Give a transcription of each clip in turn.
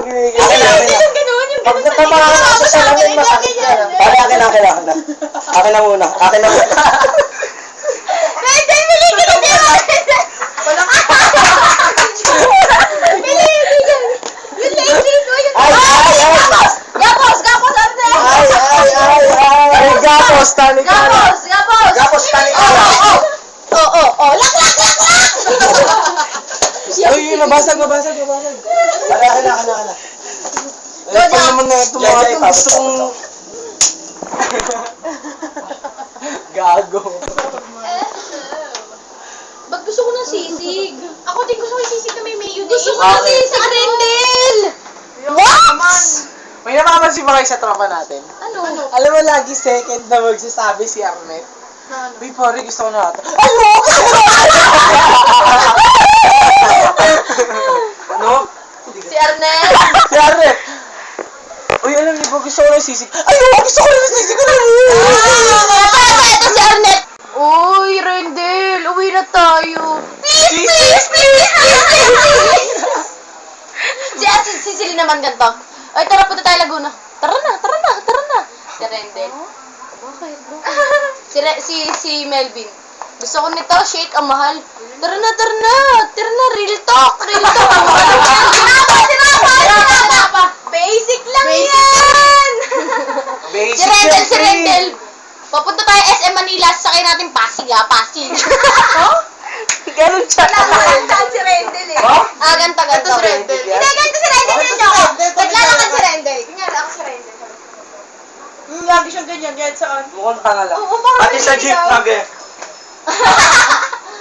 ginigil. Pag natamaan ka sa salamin, masakit ka na. Pare, akin na. Akin na muna. Rendel, bili ka na niya! Yung lady ko, yung... Ay! Gapos, Rendel! Ay, gapos, tani ka na. Gapos, tani ka na. Oh, lak! Uy, nabasag. Pare, akin na. Ay, pa naman na ito mga ito. Gusto kong... Gago. Ba't gusto ko ng sisig? Ako din gusto ko yung sisig na may mayonnaise. Gusto ko ng ng sisig, Rendel! What? May namamansin ba kayo sa tropa natin? Ano? Alam mo, lagi second na magsasabi si Arnett. Uy, pare, gusto ko na ito. Ano? Si Arnel! Si Arnett! Uy, alam niyo ba, gusto ko na yung sisig. Gusto ko na yung sisig! Ito si Arnett! Uy, Rendel! Uwi na tayo! Please! Si Celine naman ganito. Ay, tara, punta tayo Laguna. Tara na. Si Rendel. Bakit, bro? Si Melvin. Gusto ko nito, shake ang mahal. Tara na. Real talk. Ang mahal. Sinapa. Basic lang yan. Basic Si Rendel. Papunta tayo SM Manila, sakay natin Pasig. Ganun siya. Naglalakad si Rendel eh. Ganto. Ganto si Rendel yan? Hindi, ganto si Rendel yun ako. Naglalakad si Rendel. Kunyari ako si Rendel. Lagi siyang ganyan saan? Mukhang tanga lang. Oo, parang Pati sa jeep, nage.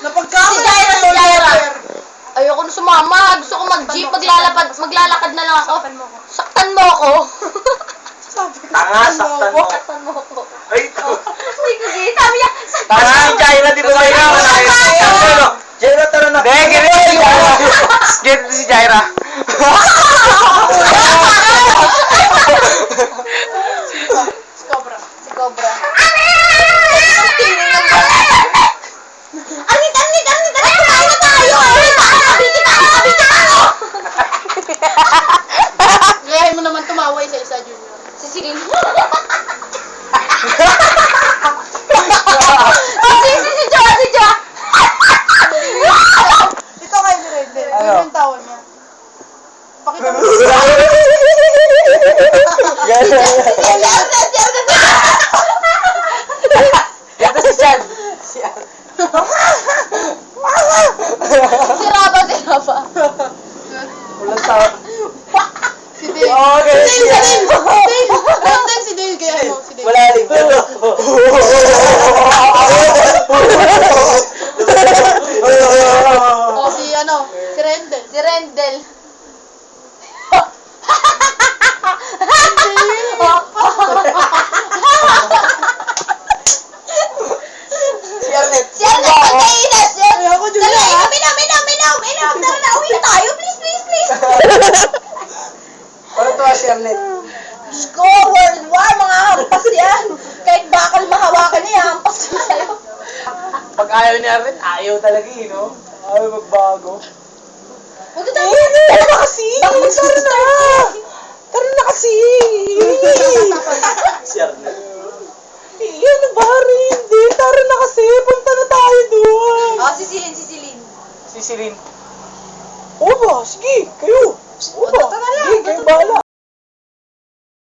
Si Jaira. Ayoko na sumama. Gusto ko mag-jeep, maglalakad na lang ako. Saktan mo ako. Tanga, saktan mo. Saktan mo ako. Ay, ito. Sabi niya, saktan Tanga, mo. Jaira, di ba kayo? Jaira, tara na. Ganito si Jaira. Ganito si Jaira. Si Cobra. Arnit! Kumain na tayo! Gayahin mo naman tumawa isa-isa, Junior. Si Celine. Si Jo! Ito kayo ni Rendel. Ano? Ano yung tawa niya? Pakita mo. Ganito si Chad. Si Raba. Walang tawa. Si Dale. Okay, Si Dale! Rendel, si Dale. Gayahin mo, si Dale. Wala rin. O, si Rendel. Si Rendel. Si Arnett. Si Arnett, pagkainas! Ay, ako, Junior, Dali, ha? Minom! Tara na, uwi na tayo! Please! Ano to si Arnett? Go, World War! Mga hampas yan! Kahit bakal mahawakan niya, hampas ko sa'yo. Pag ayaw ni Arnett, ayaw talaga eh, no? Ayaw magbago. Huwag tayo! Tara na kasi! Tara na kasi! Si Arnett. Ano ba rin? Hindi, tara na kasi! Punta na tayo doon! Si Celine. Si Celine. Oo ba? Sige, kayo! Oo ba? Tara lang, Sige, kayo bahala.